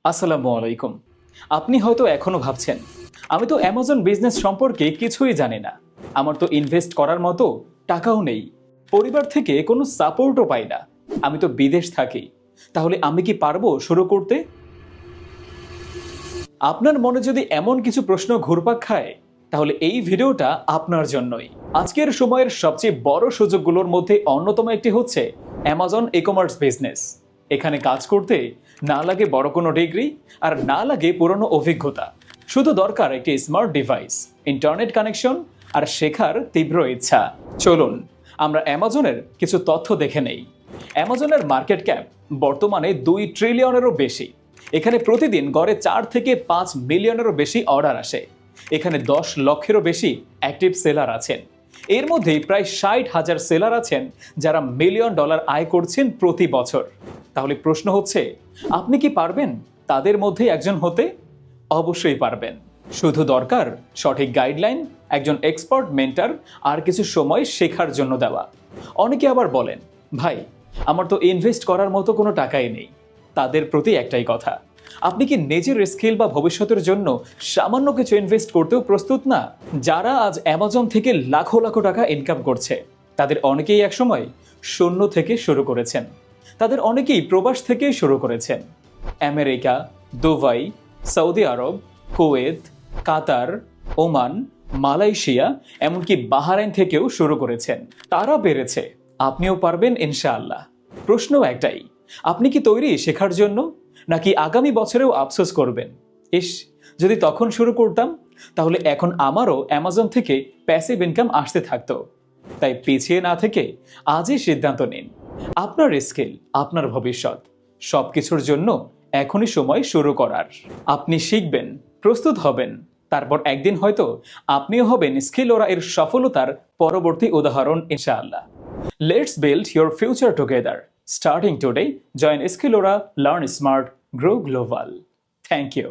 আসসালামু আলাইকুম। আপনি হয়তো এখনো ভাবছেন আমি তো অ্যামাজন বিজনেস সম্পর্কে কিছুই জানি না, আমার তো ইনভেস্ট করার মতো টাকাও নেই, পরিবার থেকে কোনো সাপোর্টও পাই না, আমি তো বিদেশ থাকি, তাহলে আমি কি পারবো শুরু করতে? আপনার মনে যদি এমন কিছু প্রশ্ন ঘুরপাক খায়, তাহলে এই ভিডিওটা আপনার জন্যই। আজকের সময়ের সবচেয়ে বড় সুযোগগুলোর মধ্যে অন্যতম একটি হচ্ছে অ্যামাজন ই কমার্স বিজনেস। এখানে কাজ করতে না লাগে বড় কোনো ডিগ্রি, আর না লাগে পুরনো অভিজ্ঞতা। শুধু দরকার একটি স্মার্ট ডিভাইস, ইন্টারনেট কানেকশন আর শেখার তীব্র ইচ্ছা। চলুন আমরা অ্যামাজনের কিছু তথ্য দেখে নেই। অ্যামাজনের মার্কেট ক্যাপ বর্তমানে 2 ট্রিলিয়নেরও বেশি। এখানে প্রতিদিন গড়ে 4 থেকে 5 মিলিয়নেরও বেশি অর্ডার আসে। এখানে 10 লক্ষেরও বেশি অ্যাক্টিভ সেলার আছেন। এর মধ্যেই প্রায় 60,000 সেলার আছেন যারা মিলিয়ন ডলার আয় করছেন প্রতি বছর। তাহলে প্রশ্ন হচ্ছে, আপনি কি পারবেন তাদের মধ্যে একজন হতে? অবশ্যই পারবেন। শুধু দরকার সঠিক গাইডলাইন, একজন এক্সপার্ট মেন্টর আর কিছু সময় শেখার জন্য দেওয়া। অনেকে আবার বলেন, ভাই আমার তো ইনভেস্ট করার মতো কোনো টাকাই নেই। তাদের প্রতি একটাই কথা, আপনি কি নিজের স্কিল বা ভবিষ্যতের জন্য সামান্য কিছু ইনভেস্ট করতেও প্রস্তুত না? যারা আজ অ্যামাজন থেকে লাখো লাখো টাকা ইনকাম করছে, তাদের অনেকেই একসময় শূন্য থেকে শুরু করেছেন। তাদের অনেকেই প্রবাস থেকে শুরু করেছেন। আমেরিকা, দুবাই, সৌদি আরব, কুয়েত, কাতার, ওমান, মালয়েশিয়া, এমনকি বাহরাইন থেকেও শুরু করেছেন। তারা পেরেছে, আপনিও পারবেন ইনশাআল্লাহ। প্রশ্ন একটাই, আপনি কি তৈরি শেখার জন্য, নাকি আগামী বছরেও আফসোস করবেন, ইস যদি তখন শুরু করতাম, তাহলে এখন আমারও অ্যামাজন থেকে প্যাসিভ ইনকাম আসতে থাকতো। তাই পিছিয়ে না থেকে আজই সিদ্ধান্ত নিন। আপনার স্কিল, আপনার ভবিষ্যৎ, সবকিছুর জন্য এখনই সময় শুরু করার। আপনি শিখবেন, প্রস্তুত হবেন, তারপর একদিন হয়তো আপনিও হবেন স্কিলোরা এর সফলতার পরবর্তী উদাহরণ ইনশাআল্লাহ। Let's build your future together. Starting today, join Skillora, learn smart, grow global. Thank you.